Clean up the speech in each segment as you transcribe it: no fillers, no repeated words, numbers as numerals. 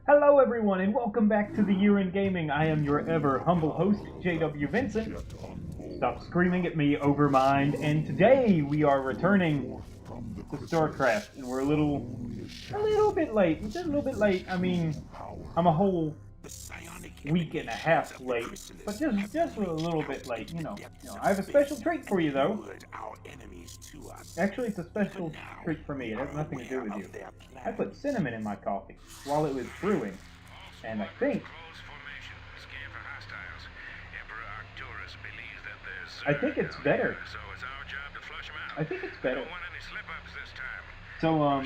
Hello everyone and welcome back to the Year in Gaming. I am your ever humble host, JW Vincent. Stop screaming at me, Overmind. And today we are returning to Starcraft, and we're a little bit late. Just a little bit late. I mean, I'm a whole week and a half late, but just a little bit late. You know. I have a special treat for you though. Actually, it's a special treat for me. It has nothing to do with you. I put cinnamon in my coffee while it was brewing, and I think it's better. I think it's better. So,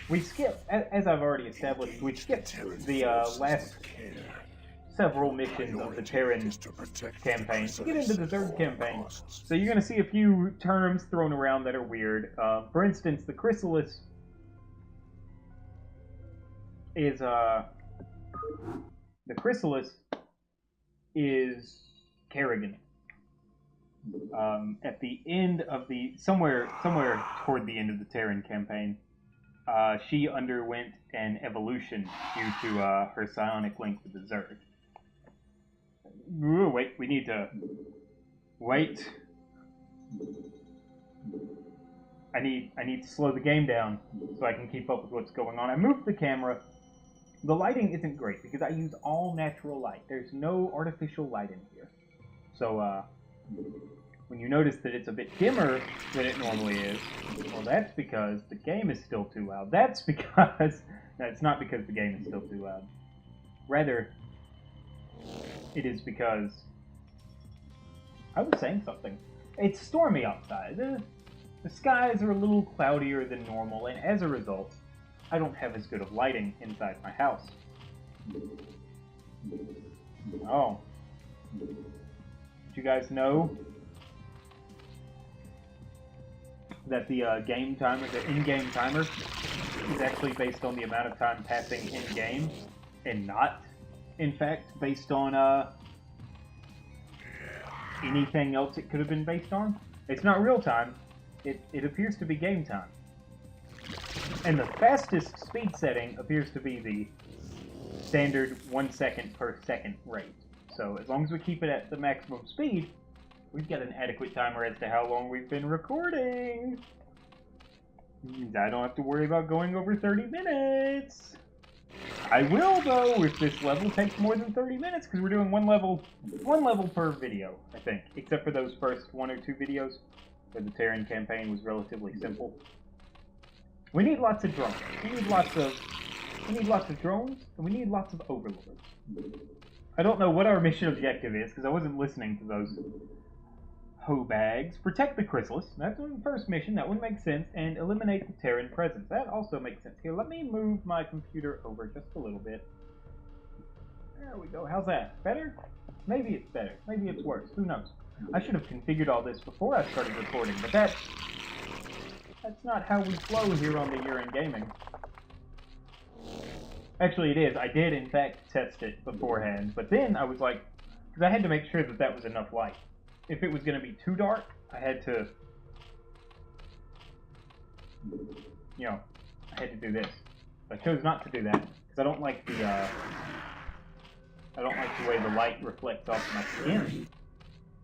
we skipped, as I've already established, we skipped the last several missions of the Terran campaign to get into the Zerg campaign. So you're going to see a few terms thrown around that are weird. For instance, the chrysalis is Kerrigan. At the end of the somewhere toward the end of the Terran campaign, she underwent an evolution due to her psionic link with the Zerg. Ooh, wait, we need to wait. I need to slow the game down so I can keep up with what's going on. I moved the camera. The lighting isn't great because I use all natural light. There's no artificial light in here. So when you notice that it's a bit dimmer than it normally is, well, that's because the game is still too loud. That's because no, it's not because the game is still too loud. Rather, it is because I was saying something. It's stormy outside. The skies are a little cloudier than normal, and as a result, I don't have as good of lighting inside my house. Oh. Did you guys know that the game timer, the in-game timer, is actually based on the amount of time passing in-game, and not, in fact, based on anything else it could have been based on? It's not real time. It appears to be game time. And the fastest speed setting appears to be the standard 1 second per second rate. So as long as we keep it at the maximum speed, we've got an adequate timer as to how long we've been recording. I don't have to worry about going over 30 minutes. I will, though, if this level takes more than 30 minutes, because we're doing one level per video, I think. Except for those first 1 or 2 videos, where the Terran campaign was relatively simple. We need lots of drones. We need lots of drones, and we need lots of overlords. I don't know what our mission objective is, because I wasn't listening to those hoe bags. Protect the chrysalis. That's the first mission. That one makes sense. And eliminate the Terran presence. That also makes sense. Here, let me move my computer over just a little bit. There we go. How's that? Better? Maybe it's better. Maybe it's worse. Who knows? I should have configured all this before I started recording, but that's not how we flow here on the Year in Gaming. Actually, it is. I did, in fact, test it beforehand, but then I was like, because I had to make sure that that was enough light. If it was going to be too dark, I had to, I had to do this. I chose not to do that because I don't like the way the light reflects off my skin.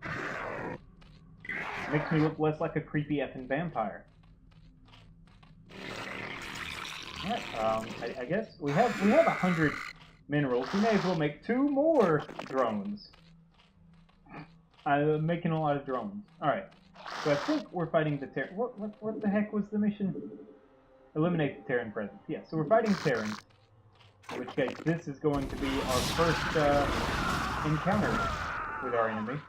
It makes me look less like a creepy effing vampire. Alright, I guess we have 100 minerals. We may as well make 2 more drones. I'm making a lot of drones. Alright, so I think we're fighting the Terran. What the heck was the mission? Eliminate the Terran presence. Yeah, so we're fighting Terrans. In which case, this is going to be our first encounter with our enemy.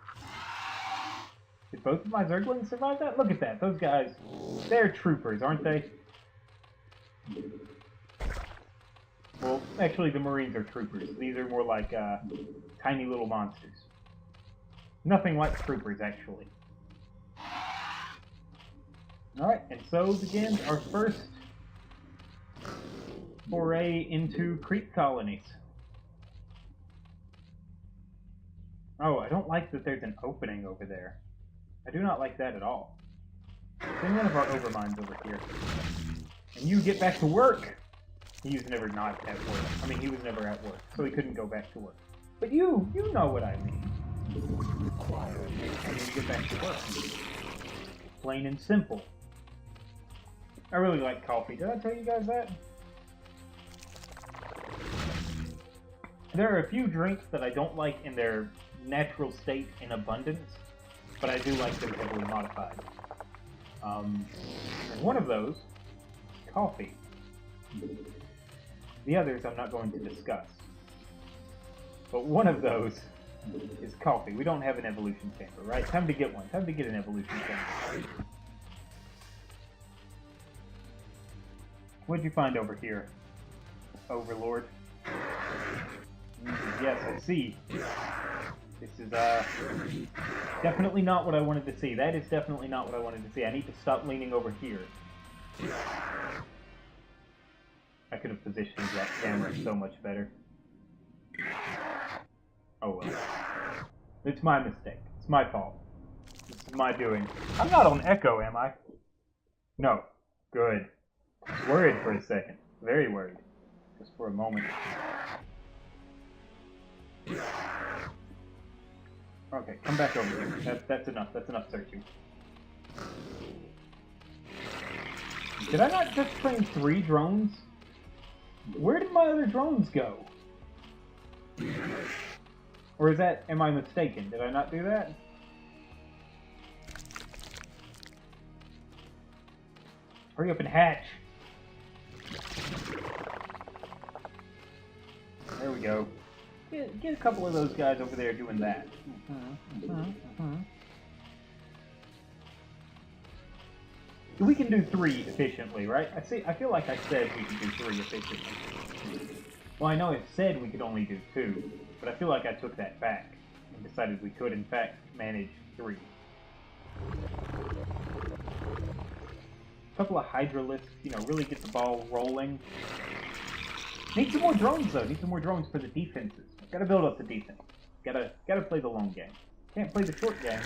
Did both of my Zerglings survive that? Look at that. Those guys, they're troopers, aren't they? Well, actually, the Marines are troopers. These are more like tiny little monsters. Nothing like troopers, actually. Alright, and so begins our first foray into creep colonies. Oh, I don't like that there's an opening over there. I do not like that at all. Send one of our overminds over here. And you get back to work! He was never not at work. I mean, he was never at work, so he couldn't go back to work. But you know what I mean. I need to get back to work. Plain and simple. I really like coffee. Did I tell you guys that? There are a few drinks that I don't like in their natural state in abundance, but I do like them heavily modified. And one of those is coffee. The others I'm not going to discuss. But one of those is coffee. We don't have an evolution chamber, right? Time to get one. Time to get an evolution chamber. What'd you find over here, Overlord? Yes, I see. This is, definitely not what I wanted to see. That is definitely not what I wanted to see. I need to stop leaning over here. I could have positioned that camera so much better. Oh well. It's my mistake. It's my fault. This is my doing. I'm not on Echo, am I? No. Good. Worried for a second. Very worried. Just for a moment. Okay, come back over here. That's enough. That's enough searching. Did I not just train 3 drones? Where did my other drones go? Or is that... am I mistaken? Did I not do that? Hurry up and hatch! There we go. Get a couple of those guys over there doing that. We can do 3 efficiently, right? I feel like I said we could do 3 efficiently. Well, I know it said we could only do 2, but I feel like I took that back and decided we could, in fact, manage 3. A couple of hydralisks, you know, really get the ball rolling. Need some more drones, though. Need some more drones for the defenses. Gotta build up the defense. Gotta play the long game. Can't play the short game.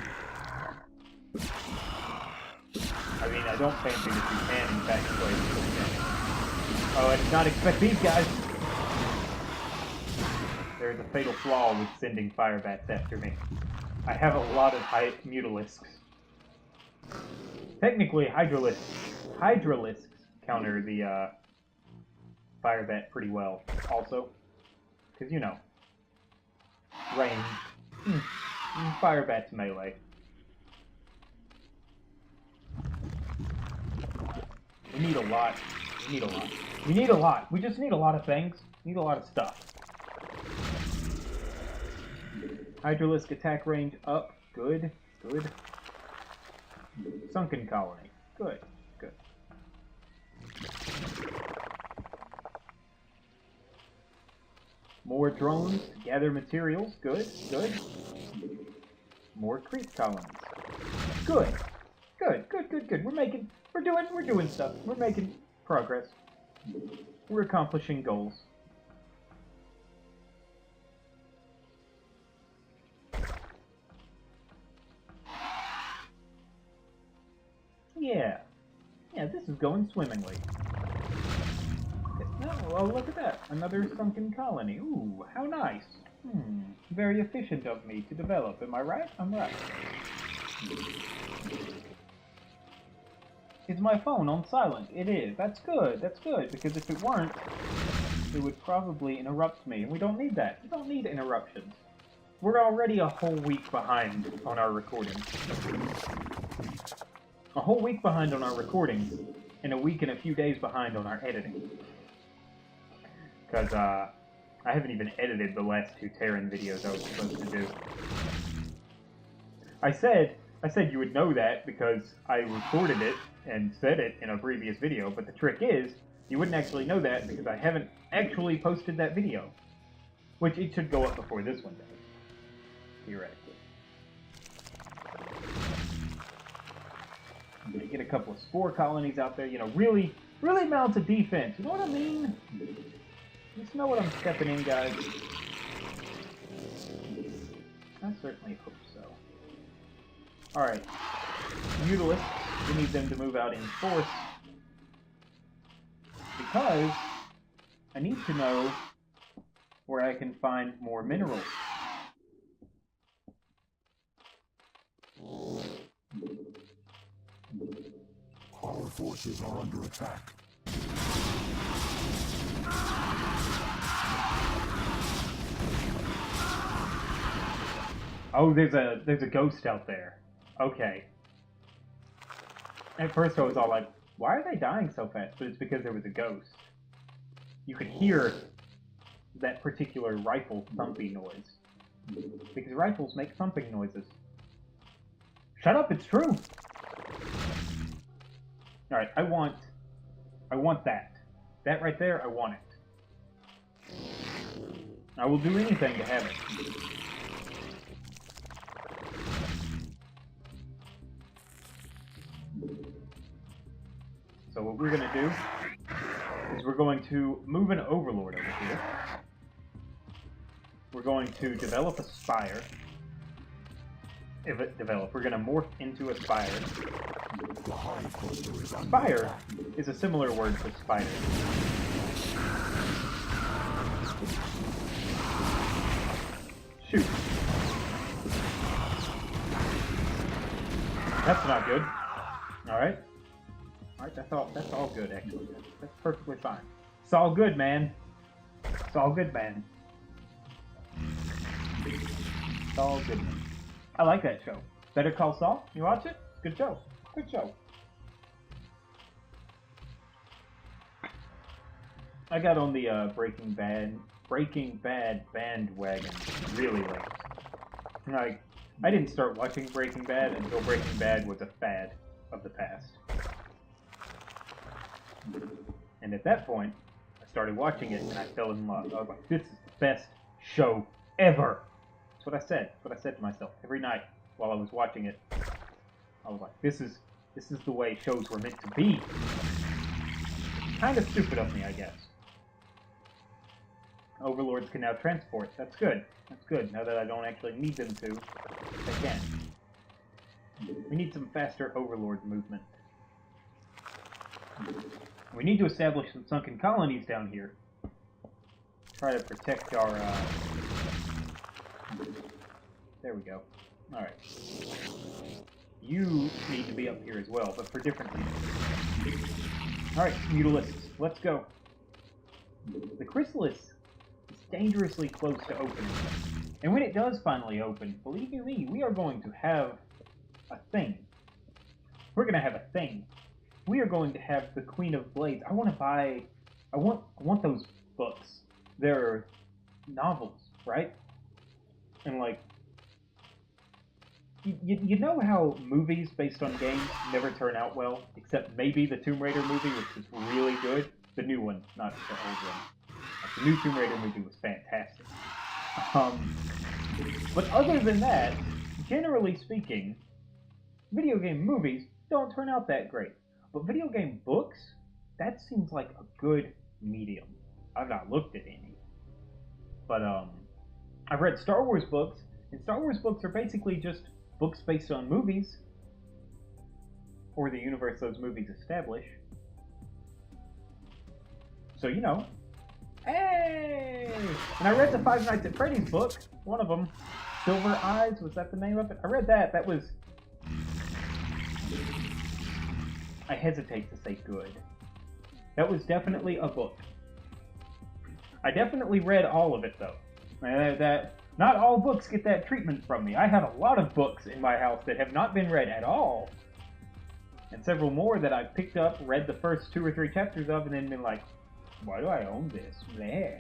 I mean, I don't fancy that you can, in fact, play the short game. Oh, I did not expect these guys. There is a fatal flaw with sending fire bats after me. I have a lot of mutalisks. Technically, hydralisks counter the fire bat pretty well, also. Because, you know, range. Fire bat's melee. We need a lot. We need a lot. We need a lot. We just need a lot of things. We need a lot of stuff. Hydralisk attack range up. Good. Good. Sunken colony. Good. Good. More drones. Gather materials. Good. Good. More creep colonies. Good. Good. Good. Good. Good. We're doing stuff. We're making progress. We're accomplishing goals. Yeah. Yeah, this is going swimmingly. Oh, look at that. Another sunken colony. Ooh, how nice. Very efficient of me to develop. Am I right? I'm right. Is my phone on silent? It is. That's good. That's good. Because if it weren't, it would probably interrupt me. And we don't need that. We don't need interruptions. We're already a whole week behind on our recording. A whole week behind on our recording, and a week and a few days behind on our editing. Because, I haven't even edited the last 2 Terran videos I was supposed to do. I said you would know that because I recorded it and said it in a previous video, but the trick is, you wouldn't actually know that because I haven't actually posted that video. Which it should go up before this one does. Theoretically. I'm gonna get a couple of spore colonies out there, you know, really mount a defense. You know what I mean? Just know what I'm stepping in, guys. I certainly hope so. Alright. Mutalisks, we need them to move out in force. Because I need to know where I can find more minerals. Our forces are under attack. Oh, there's a ghost out there. Okay. At first I was all like, why are they dying so fast? But it's because there was a ghost. You could hear that particular rifle thumping noise. Because rifles make thumping noises. Shut up, it's true! Alright, I want that. That right there, I want it. I will do anything to have it. So what we're gonna do is we're going to move an overlord over here. We're going to develop a spire. We're gonna morph into a spire. Spire is a similar word for spider. Shoot. That's not good. Alright. Alright, that's all good, actually. That's perfectly fine. It's all good, man. It's all good, man. It's all good, man. I like that show. Better Call Saul? You watch it? Good show. Good show. I got on the Breaking Bad bandwagon really late. Like, I didn't start watching Breaking Bad until Breaking Bad was a fad of the past. And at that point, I started watching it and I fell in love. I was like, this is the best show ever. That's what I said. That's what I said to myself every night while I was watching it. I was like, this is the way shows were meant to be. Kind of stupid of me, I guess. Overlords can now transport. That's good. That's good. Now that I don't actually need them to, they can. We need some faster Overlord movement. We need to establish some sunken colonies down here. Try to protect our, There we go. Alright. You need to be up here as well, but for different reasons. Alright, Mutalisks, let's go. The Chrysalis is dangerously close to opening. And when it does finally open, believe you me, we are going to have a thing. We're going to have a thing. We are going to have the Queen of Blades. I want those books. They're novels, right? And like, you know how movies based on games never turn out well? Except maybe the Tomb Raider movie, which is really good. The new one, not the old one. Like, the new Tomb Raider movie was fantastic. But other than that, generally speaking, video game movies don't turn out that great. But video game books, that seems like a good medium. I've not looked at any. But, I've read Star Wars books, and Star Wars books are basically just books based on movies, or the universe those movies establish. So, you know. Hey! And I read the Five Nights at Freddy's book, one of them. Silver Eyes, was that the name of it? I read that. That was... I hesitate to say good. That was definitely a book. I definitely read all of it, though. Not all books get that treatment from me. I have a lot of books in my house that have not been read at all. And several more that I've picked up, read the first 2 or 3 chapters of, and then been like, why do I own this? Bleh.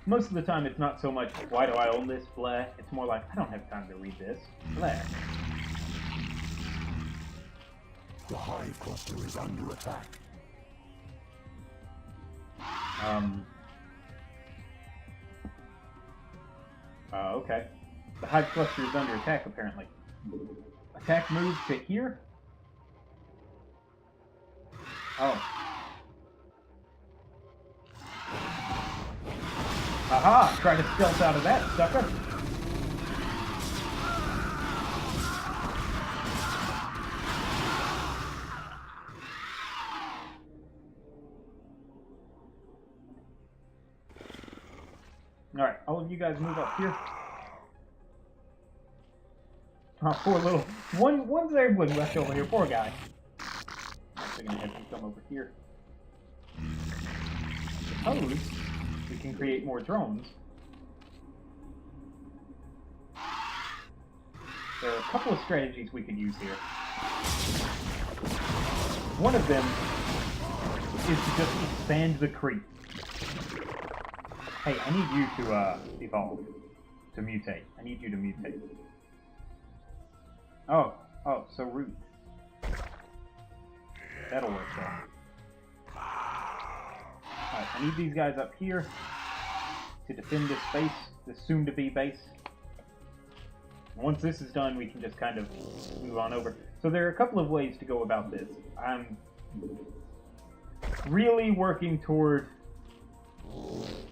Most of the time it's not so much, why do I own this? Bleh. It's more like, I don't have time to read this. Bleh. The hive cluster is under attack. Okay. The hive cluster is under attack, apparently. Attack move to here? Oh. Aha! Try to stealth out of that, sucker! all of you guys move up here. Oh, poor little... One Zergling left over here, poor guy. Actually gonna have him come over here. Suppose we can create more drones. There are a couple of strategies we could use here. One of them is to just expand the creep. Hey, I need you to evolve. To mutate. I need you to mutate. Oh, so rude. That'll work though. Alright, I need these guys up here to defend this base, this soon-to-be base. Once this is done, we can just kind of move on over. So there are a couple of ways to go about this. I'm really working toward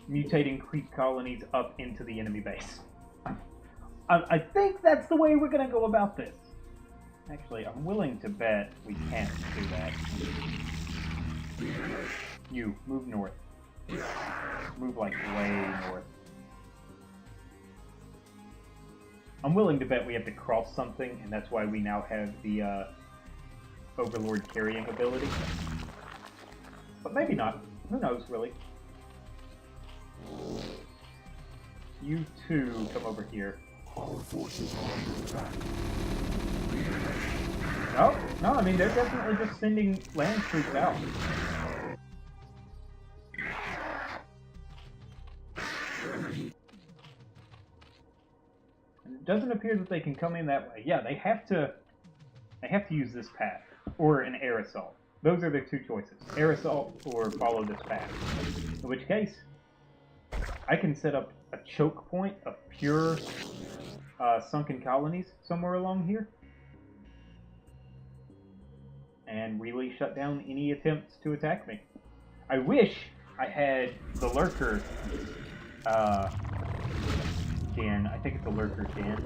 mutating creep colonies up into the enemy base. I think that's the way we're going to go about this. Actually, I'm willing to bet we can't do that. You, move north. Move like way north. I'm willing to bet we have to cross something, and that's why we now have the Overlord carrying ability. But maybe not. Who knows, really? You two come over here. Our forces are under attack. No, I mean, they're definitely just sending land troops out. It doesn't appear that they can come in that way. Yeah, they have to use this path, or an air assault. Those are their two choices. Air assault or follow this path. In which case, I can set up a choke point of pure sunken colonies somewhere along here. And really shut down any attempts to attack me. I wish I had the lurker gen. I think it's a lurker gen.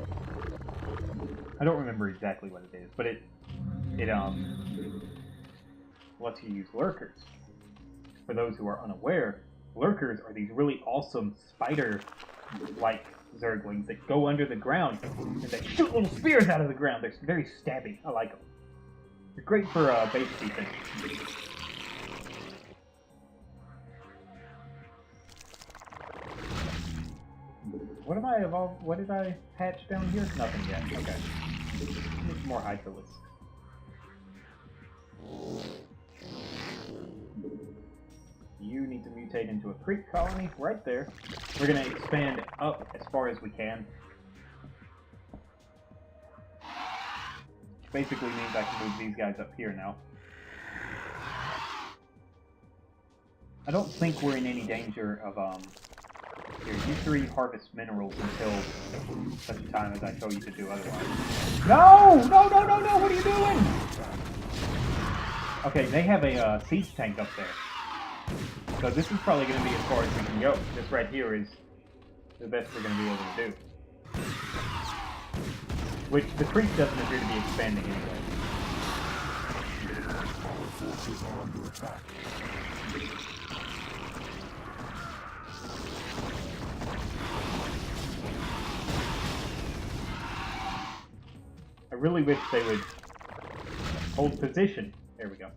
I don't remember exactly what it is, but it lets you use lurkers. For those who are unaware, lurkers are these really awesome spider-like Zerglings that go under the ground and they shoot little spears out of the ground. They're very stabby. I like them. They're great for base defense. What am I evolved? What did I hatch down here? Nothing yet. Okay. Need some more Hydralisks. You need to mutate into a creep colony right there. We're going to expand up as far as we can. Which basically means I can move these guys up here now. I don't think we're in any danger of, here, you three harvest minerals until such a time as I tell you to do otherwise. No! No, no, no, no! What are you doing? Okay, they have a siege tank up there. So this is probably going to be as far as we can go. This right here is the best we're going to be able to do. Which the creep doesn't appear to be expanding anyway. Our forces are under attack. I really wish they would hold position. There we go.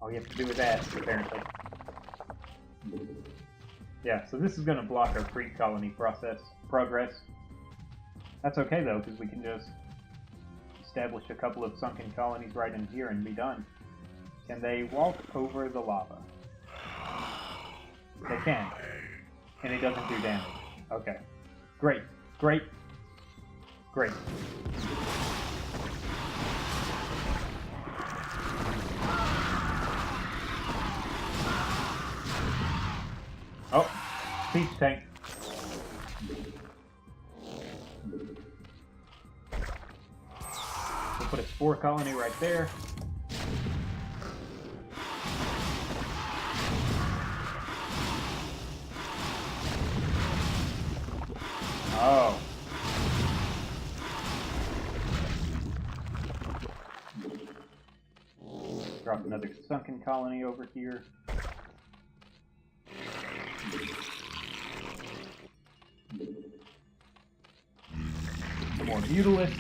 All you have to do is ask, apparently. Yeah, so this is going to block our creep colony progress. That's okay, though, because we can just establish a couple of sunken colonies right in here and be done. Can they walk over the lava? They can. And it doesn't do damage. Okay. Great. Great. Great. Oh, siege tank. We'll put a spore colony right there. Oh. Drop another sunken colony over here. more mutalisks.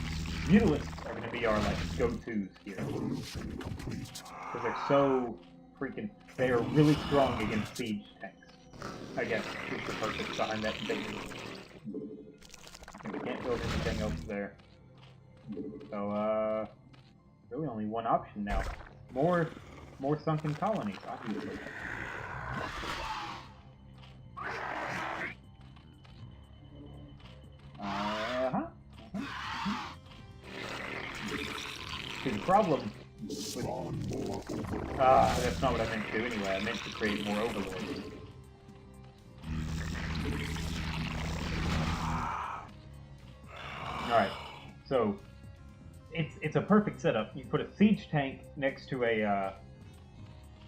Mutalisks are going to be our like go-tos here because they're so freaking. They are really strong against siege tanks. I guess is the purpose behind that statement. And we can't build anything else there. So really only one option now. More sunken colonies, obviously. See, the problem with... that's not what I meant to do anyway. I meant to create more overlords. Alright, so it's a perfect setup. You put a siege tank next to a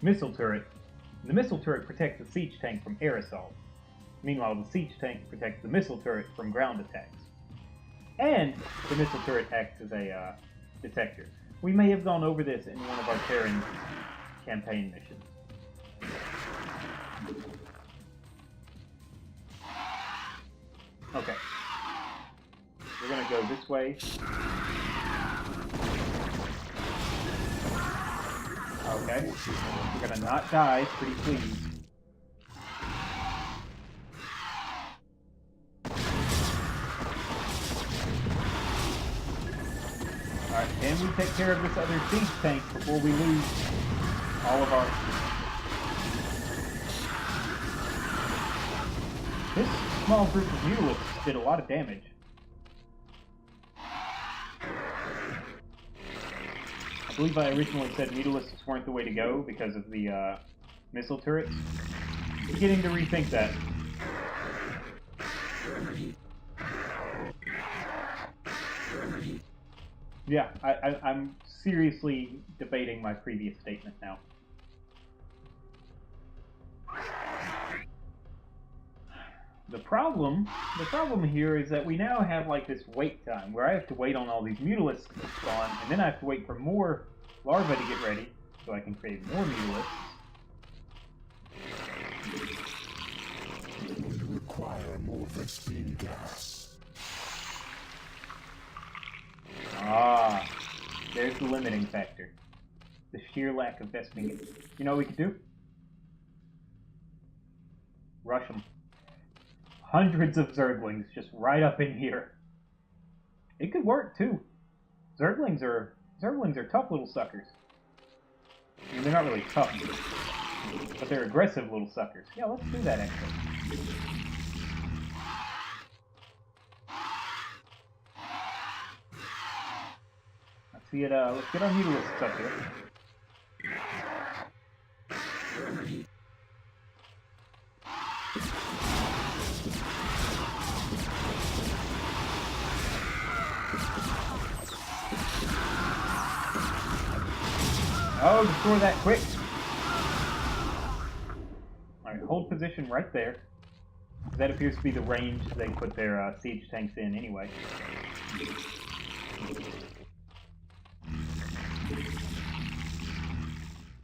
missile turret. The missile turret protects the siege tank from air assault. Meanwhile, the siege tank protects the missile turret from ground attacks. And the missile turret acts as a detector. We may have gone over this in one of our Terran campaign missions. Okay. We're gonna go this way. Okay. We're gonna not die, pretty please. Alright, can we take care of this other siege tank before we lose all of our... This small group of mutalisks did a lot of damage. I believe I originally said mutalisks weren't the way to go because of the missile turrets. I'm beginning to rethink that. Yeah, I'm seriously debating my previous statement now. The problem here is that we now have like this wait time where I have to wait on all these mutalisks to spawn, and then I have to wait for more larvae to get ready so I can create more mutalisks. It would require more Vespene gas. Ah, there's the limiting factor. The sheer lack of Vespene gas. You know what we could do? Rush them. Hundreds of Zerglings just right up in here. It could work too. Zerglings are tough little suckers. I mean, they're not really tough, but they're aggressive little suckers. Yeah, let's do that actually. Let's see it. Let's get our mutalisks up here. Oh, destroy that quick! Alright, hold position right there. That appears to be the range they put their siege tanks in anyway.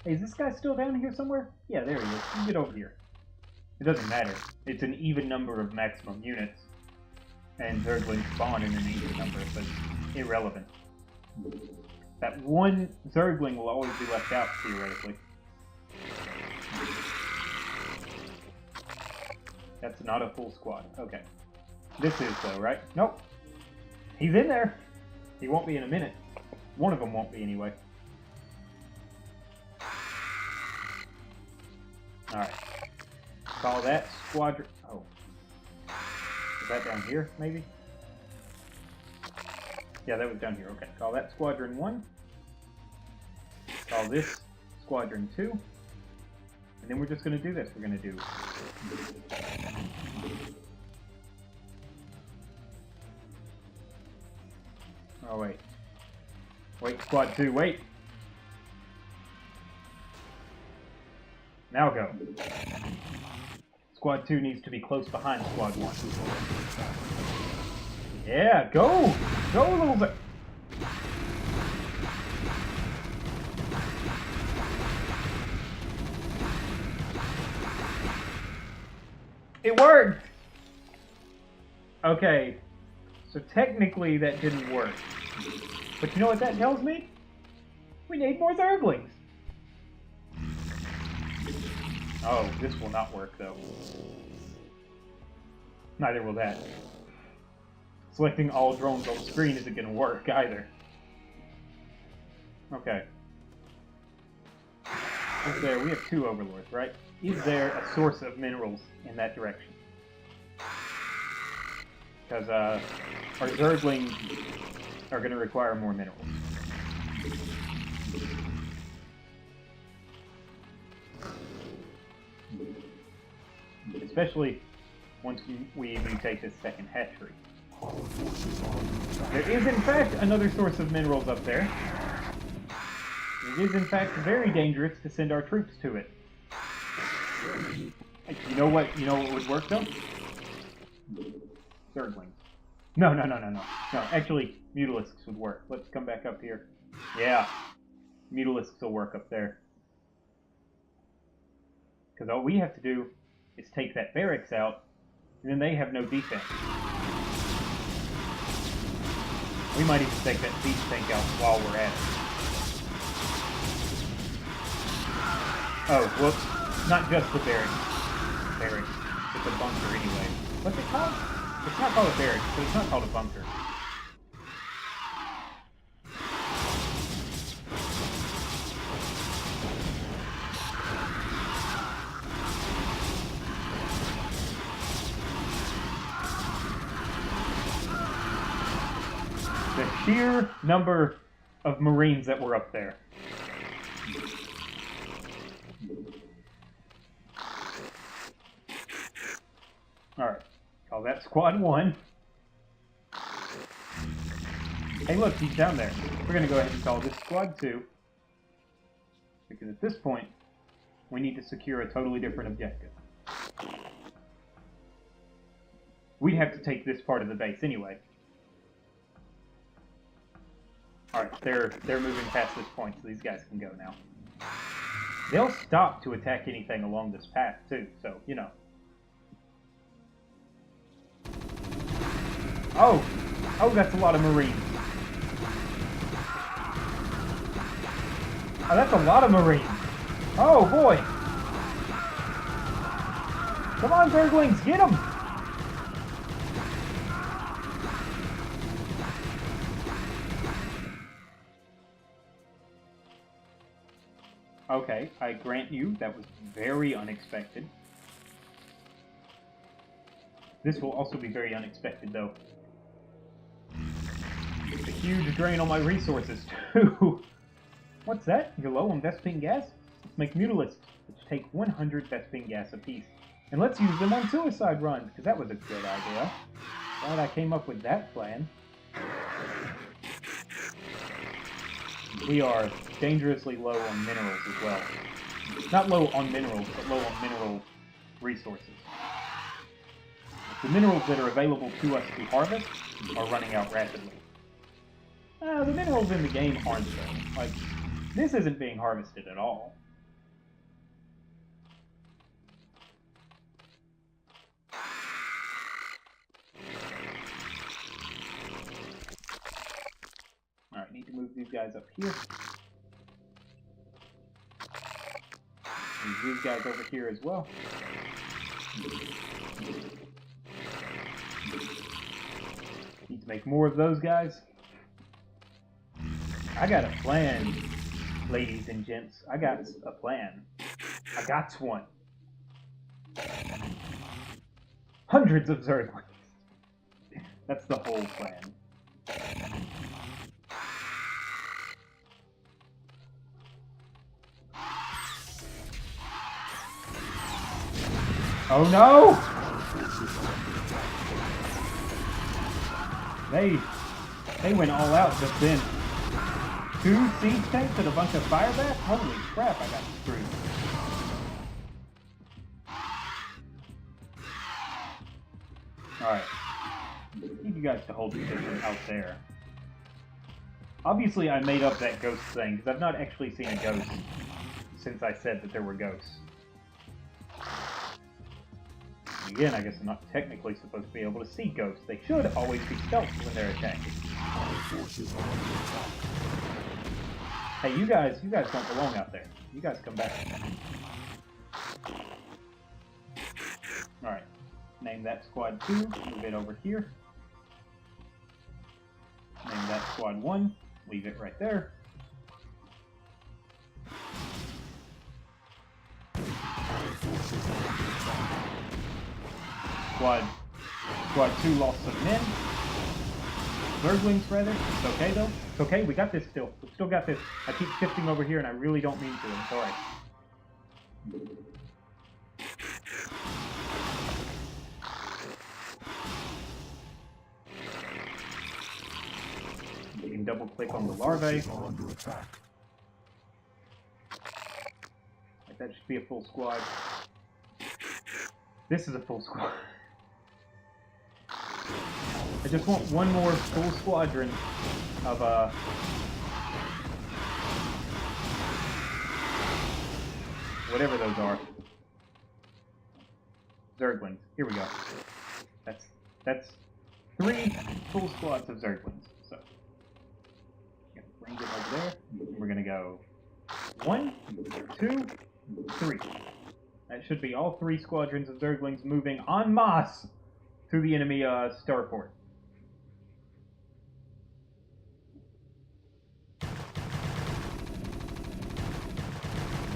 Hey, is this guy still down here somewhere? Yeah, there he is. You can get over here. It doesn't matter. It's an even number of maximum units. And Zerglings spawn in an even number, but irrelevant. That one Zergling will always be left out, theoretically. That's not a full squad. Okay. This is, though, right? Nope. He's in there. He won't be in a minute. One of them won't be, anyway. Alright. Call that squadron... Oh. Is that down here, maybe? Yeah, that was down here. Okay. Call that Squadron 1. Call this Squadron 2. And then we're just going to do this. We're going to do... Oh, wait. Wait, Squad 2, wait! Now go. Squad 2 needs to be close behind Squad 1. Yeah, go! Go a little bit! It worked! Okay. So technically that didn't work. But you know what that tells me? We need more Zerglings! Oh, this will not work though. Neither will that. Selecting all drones on screen isn't going to work either. Okay. Is there? We have 2 overlords, right? Is there a source of minerals in that direction? Because our Zerglings are going to require more minerals. Especially once we mutate this second hatchery. There is, in fact, another source of minerals up there. It is, in fact, very dangerous to send our troops to it. You know what would work, though? Zerglings. No. No, actually, Mutalisks would work. Let's come back up here. Yeah. Mutalisks will work up there. Because all we have to do is take that barracks out, and then they have no defense. We might even take that siege tank out while we're at it. Oh, whoops. Not just the barracks. Barracks. It's a bunker anyway. What's it called? It's not called a barracks, but it's not called a bunker. The sheer number of Marines that were up there. Alright, call that Squad 1. Hey look, he's down there. We're going to go ahead and call this Squad 2. Because at this point, we need to secure a totally different objective. We'd have to take this part of the base anyway. Alright, they're moving past this point, so these guys can go now. They'll stop to attack anything along this path, too, so, you know. Oh, that's a lot of Marines. Oh, that's a lot of Marines. Oh, boy. Come on, Zerglings, get them! Okay, I grant you, that was very unexpected. This will also be very unexpected, though. It's a huge drain on my resources, too. What's that? You're low on Vespene gas? Let's make Mutalisks, which take 100 Vespene gas apiece. And let's use them on suicide runs, because that was a good idea. Glad I came up with that plan. We are dangerously low on minerals as well. Not low on minerals, but low on mineral resources. The minerals that are available to us to harvest are running out rapidly. The minerals in the game aren't though. Like, this isn't being harvested at all. Alright, need to move these guys up here. Move these guys over here as well. Need to make more of those guys. I got a plan, ladies and gents. I got a plan. I got one. Hundreds of Zerglings. That's the whole plan. Oh no! They went all out just then. 2 siege tanks and a bunch of fire bats? Holy crap, I got screwed. Alright. Need you guys to hold position out there. Obviously I made up that ghost thing, because I've not actually seen a ghost since I said that there were ghosts. Again, I guess I'm not technically supposed to be able to see ghosts. They should always be stealth when they're attacking. Hey, you guys don't belong out there. You guys come back. Alright. Name that squad 2. Move it over here. Name that squad 1. Leave it right there. Squad 2 lost some men. Zerglings, rather. It's okay, though. It's okay, we got this still. We still got this. I keep shifting over here, and I really don't mean to. I'm sorry. You can double-click on the larvae. Like, that should be a full squad. This is a full squad. I just want one more full squadron of, whatever those are. Zerglings. Here we go. That's 3 full squads of Zerglings. So, bring it over there. We're gonna go 1, 2, 3. That should be all 3 squadrons of Zerglings moving en masse to the enemy starport.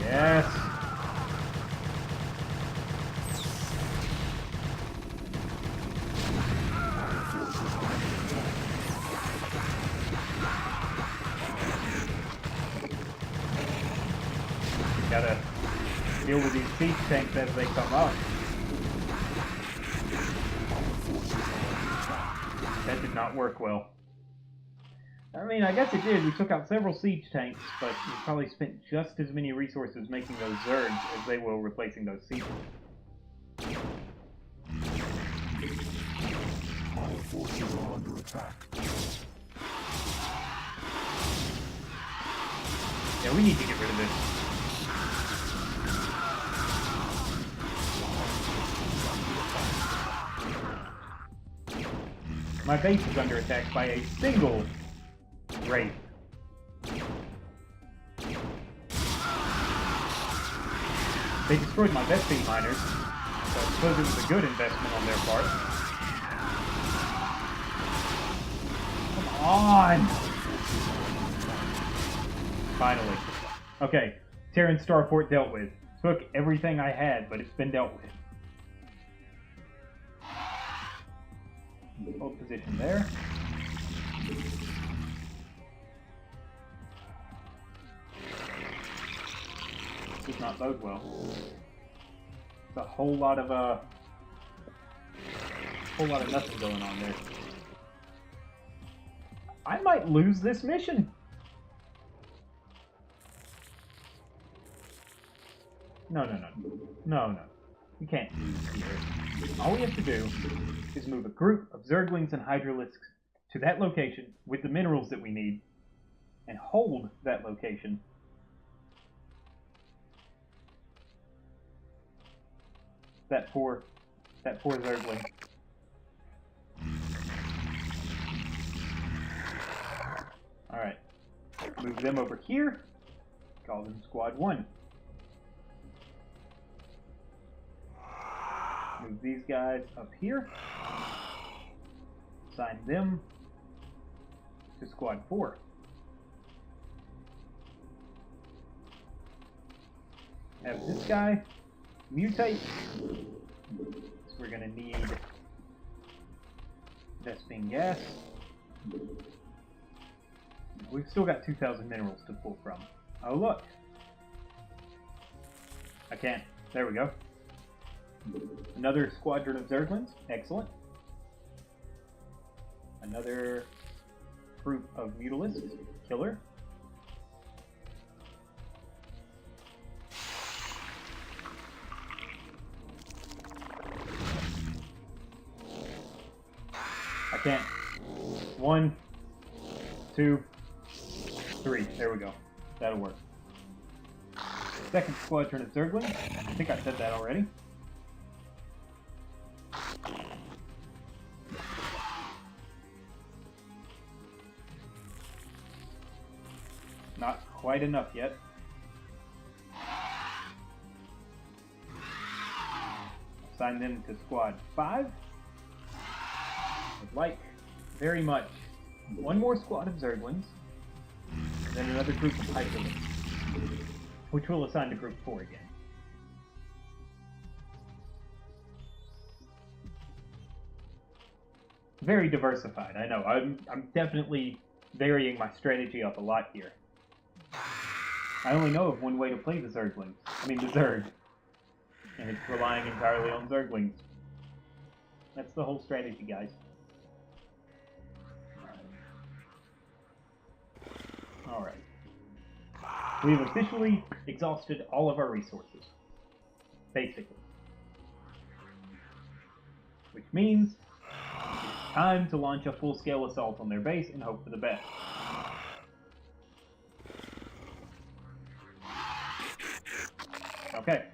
Yes. Gotta deal with these siege tanks as they come up. That did not work well. I mean, I guess it did. We took out several siege tanks, but we probably spent just as many resources making those Zergs as they will replacing those sieges. Our forces are under attack. Yeah, we need to get rid of this. My base is under attack by a single Wraith. They destroyed my best beam miners, so I suppose it was a good investment on their part. Come on! Finally. Okay, Terran starport dealt with. Took everything I had, but it's been dealt with. Hold position there. This does not bode well. It's a whole lot of nothing going on there. I might lose this mission. No. We can't lose here. All we have to do is move a group of Zerglings and Hydralisks to that location with the minerals that we need, and hold that location. That poor Zergling. Alright. Move them over here. Call them Squad 1. Move these guys up here. Assign them to Squad 4. Have this guy mutate. So we're going to need Vespine gas. We've still got 2,000 minerals to pull from. Oh, look. I can't. There we go. Another squadron of Zerglings. Excellent. Another group of Mutalisks. Killer. I can't. 1, 2, 3. There we go. That'll work. Second squadron of Zerglings. I think I said that already. Not quite enough yet. Assign them to Squad 5. I'd like very much one more squad of Zerglings, and then another group of Hyperlings, which we'll assign to Group 4 again. Very diversified, I know. I'm definitely varying my strategy up a lot here. I only know of one way to play the Zerglings. I mean, the Zerg. And it's relying entirely on Zerglings. That's the whole strategy, guys. Alright. We've officially exhausted all of our resources. Basically. Which means it's time to launch a full-scale assault on their base and hope for the best. Okay.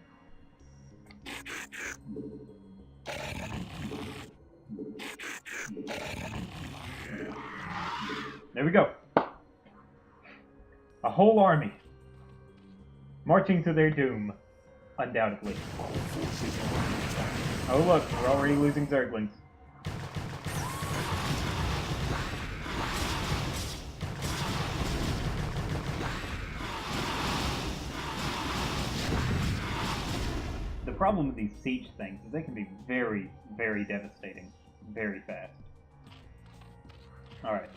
There we go. A whole army. Marching to their doom. Undoubtedly. Oh look, we're already losing Zerglings. The problem with these siege things is they can be very, very devastating. Very fast. Alright.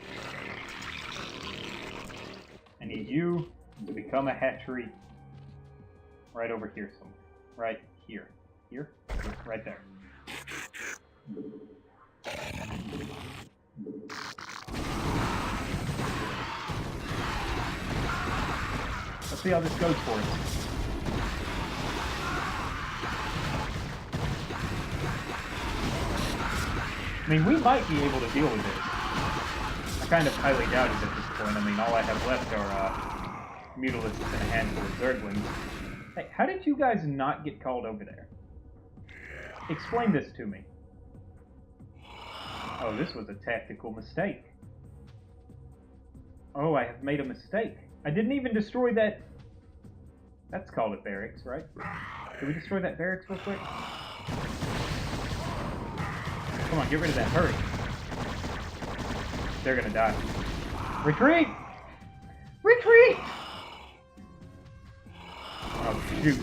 I need you to become a hatchery right over here somewhere. Right here. Here? Right there. Let's see how this goes for us. I mean, we might be able to deal with this. I kind of highly doubt it at this point. I mean, all I have left are Mutalisks and a handful of Zerglings. Hey, how did you guys not get called over there? Explain this to me. Oh, this was a tactical mistake. Oh, I have made a mistake. I didn't even destroy that... That's called a barracks, right? Did we destroy that barracks real quick? Come on, get rid of that. Hurry. They're gonna die. Retreat! Retreat! Oh, shoot.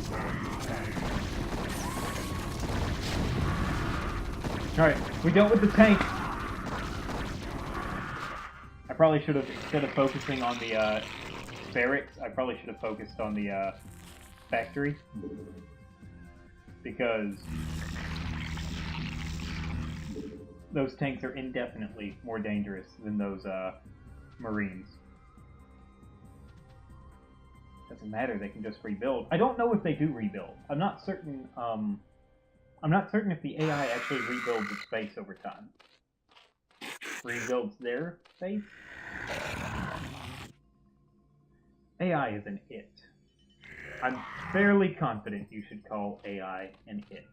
Alright, we dealt with the tank. I probably should have, instead of focusing on the barracks, I probably should have focused on the factory. Because those tanks are indefinitely more dangerous than those Marines. Doesn't matter, they can just rebuild. I don't know if they do rebuild. I'm not certain if the AI actually rebuilds its base over time. Rebuilds their base? AI is an it. I'm fairly confident you should call AI an it.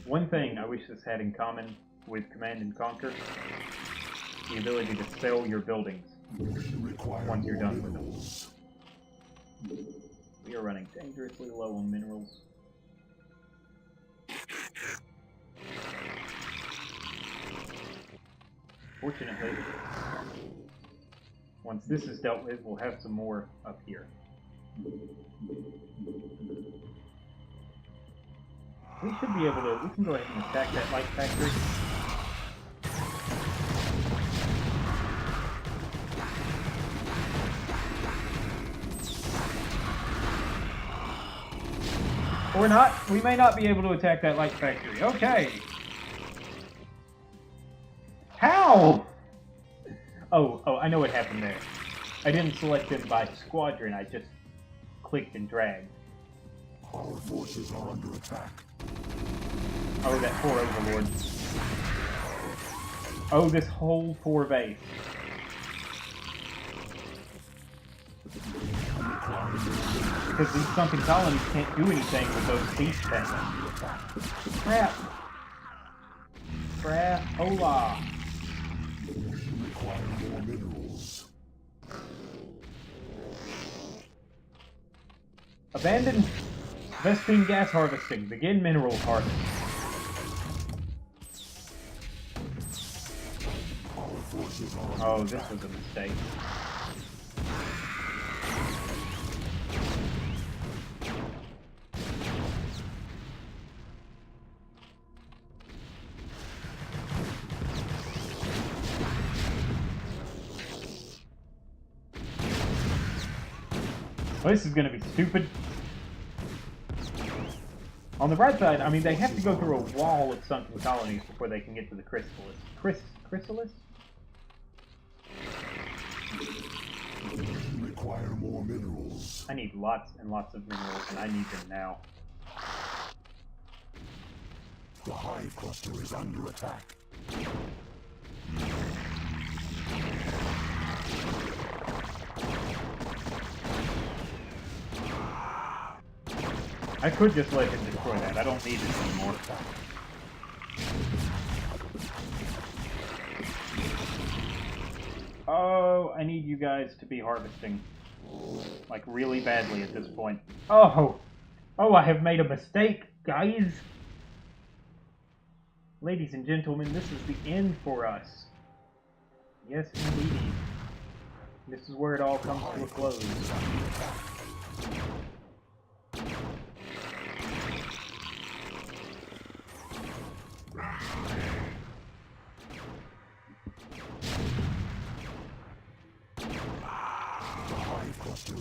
One thing I wish this had in common with Command and Conquer, the ability to sell your buildings once you're done with them. We are running dangerously low on minerals. Fortunately, once this is dealt with, we'll have some more up here. We should be able to, we can go ahead and attack that light factory. Or not. We may not be able to attack that light factory. Okay. How? Oh, I know what happened there. I didn't select them by squadron, I just clicked and dragged. Our forces are under attack. Oh, that poor overlord. Oh, this whole 4 base. Because these sunken colonies can't do anything with those siege tanks. Crap. Hola. Require more minerals. Abandon Vespine gas harvesting. Begin mineral harvest. Oh, this was a mistake. Well, this is going to be stupid. On the right side, I mean, they have to go through a wall of sunken colonies before they can get to the chrysalis. Chrysalis? Require more minerals. I need lots and lots of minerals, and I need them now. The hive cluster is under attack. I could just let him destroy that. I don't need it anymore. Oh, I need you guys to be harvesting. Like, really badly at this point. Oh! Oh, I have made a mistake, guys! Ladies and gentlemen, this is the end for us. Yes, indeed. This is where it all comes to a close.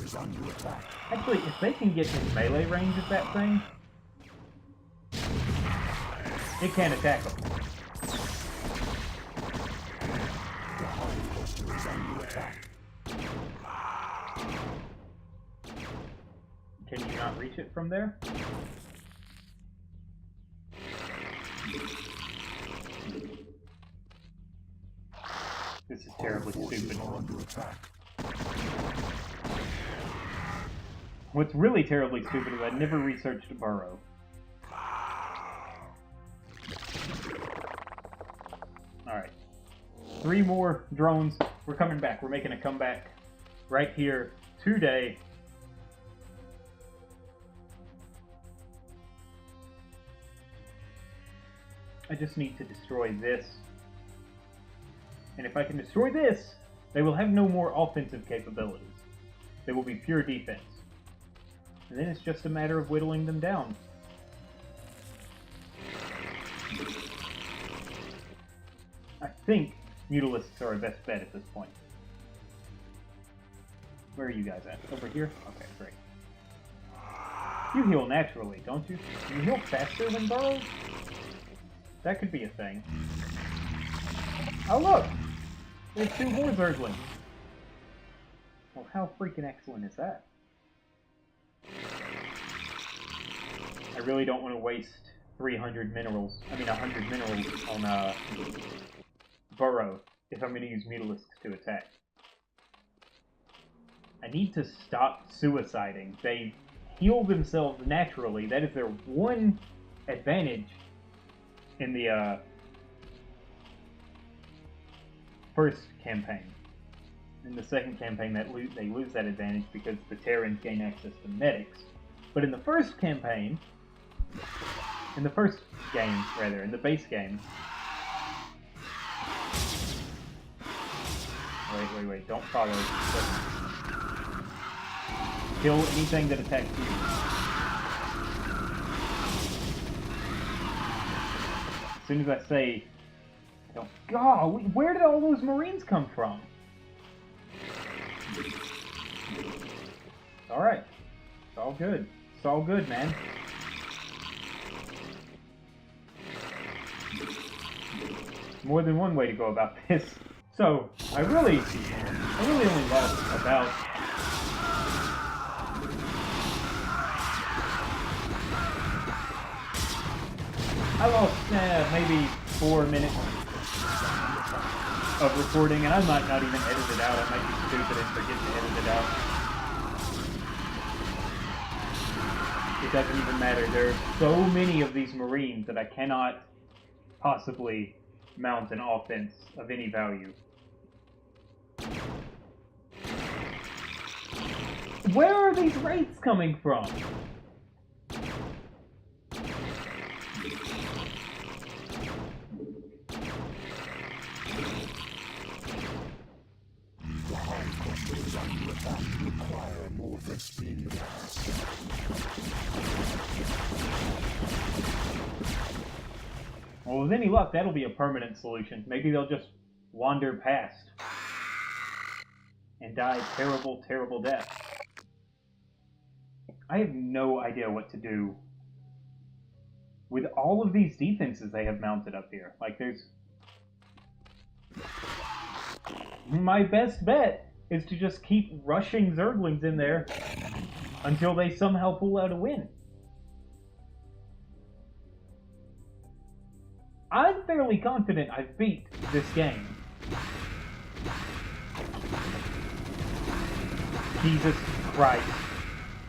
Is under attack. Actually, if they can get in melee range of that thing, it can't attack them. The hive cluster is under attack. Can you not reach it from there? This is terribly stupid. Under attack. What's really terribly stupid is I never researched a burrow. Alright. 3 more drones. We're coming back. We're making a comeback right here today. I just need to destroy this. And if I can destroy this, they will have no more offensive capabilities. They will be pure defense. And then it's just a matter of whittling them down. I think Mutalisks are our best bet at this point. Where are you guys at? Over here? Okay, great. You heal naturally, don't you? You heal faster than burrows? That could be a thing. Oh look! There's 2 more Zerglings. Well, how freaking excellent is that? I really don't want to waste 100 minerals on burrow if I'm going to use Mutalisks to attack. I need to stop suiciding. They heal themselves naturally. That is their one advantage in the first campaign. In the second campaign, they lose that advantage because the Terrans gain access to medics. But in the first campaign, in the base game. Wait, don't follow. Kill anything that attacks you. As soon as I say, don't. God, where did all those Marines come from? It's alright. It's all good. It's all good, man. More than one way to go about this. So, I really only lost about... I lost maybe 4 minutes of recording, and I might not even edit it out. I might be stupid and forget to edit it out. It doesn't even matter. There are so many of these Marines that I cannot possibly mount an offense of any value. Where are these raids coming from? Well, with any luck, that'll be a permanent solution. Maybe they'll just wander past and die terrible, terrible deaths. I have no idea what to do with all of these defenses they have mounted up here. Like, there's... My best bet is to just keep rushing Zerglings in there until they somehow pull out a win. I'm fairly confident I've beat this game. Jesus Christ.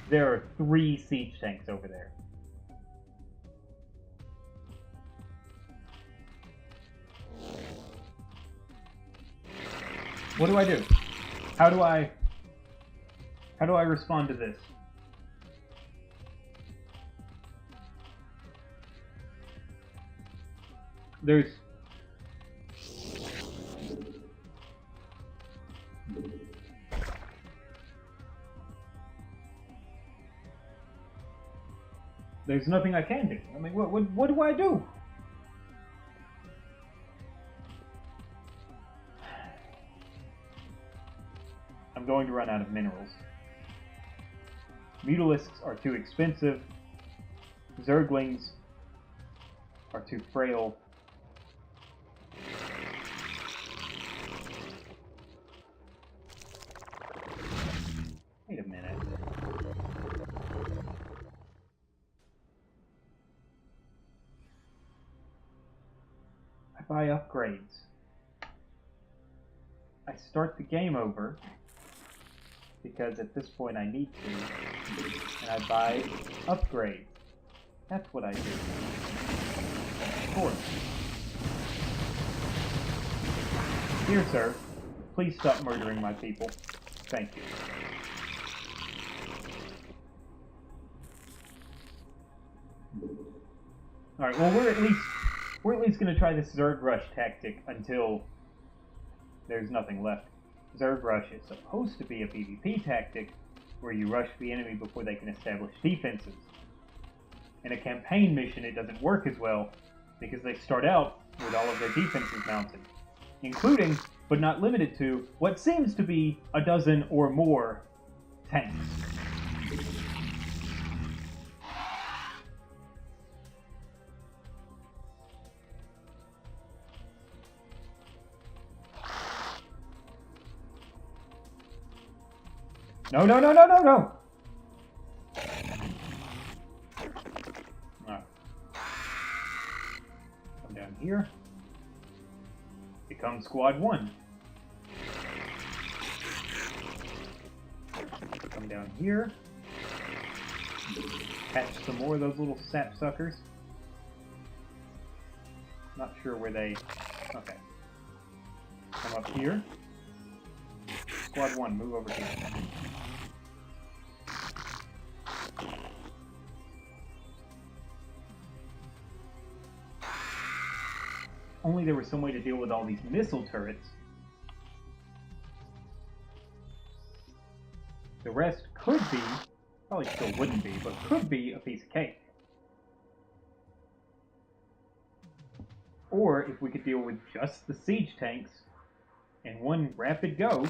There are 3 siege tanks over there. What do I do? How do I respond to this? There's nothing I can do. I mean, what do I do? I'm going to run out of minerals. Mutalisks are too expensive. Zerglings are too frail. Wait a minute. I buy upgrades. I start the game over because at this point I need to, and I buy upgrades. That's what I do. Of course. Here, sir, please stop murdering my people. Thank you. Alright, well we're at least gonna try this Zerg rush tactic until there's nothing left. Zerg rush is supposed to be a PvP tactic where you rush the enemy before they can establish defenses. In a campaign mission, it doesn't work as well because they start out with all of their defenses mounted, including, but not limited to, what seems to be a dozen or more tanks. No, no, no, no, no, no! Alright. Come down here. Become Squad 1. Come down here. Catch some more of those little sapsuckers. Not sure where they... Okay. Come up here. Squad 1, move over here. Only there was some way to deal with all these missile turrets. The rest could be, probably still wouldn't be, but could be a piece of cake. Or if we could deal with just the siege tanks in one rapid go,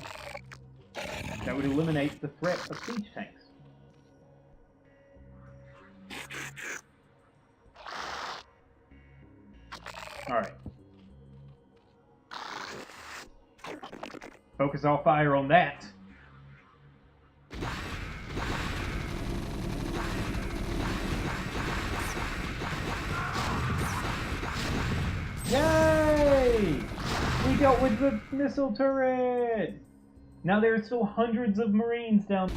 that would eliminate the threat of siege tanks. Alright. Focus all fire on that. Yay! We dealt with the missile turret! Now there are still hundreds of Marines down.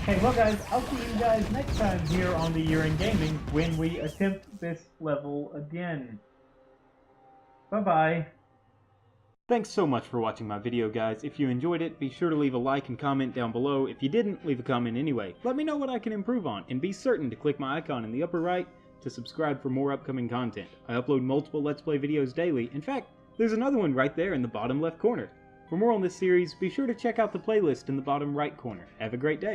Hey, well guys, I'll see you guys next time here on the Year in Gaming when we attempt this level again. Bye-bye. Thanks so much for watching my video, guys. If you enjoyed it, be sure to leave a like and comment down below. If you didn't, leave a comment anyway. Let me know what I can improve on, and be certain to click my icon in the upper right to subscribe for more upcoming content. I upload multiple Let's Play videos daily. In fact, there's another one right there in the bottom left corner. For more on this series, be sure to check out the playlist in the bottom right corner. Have a great day.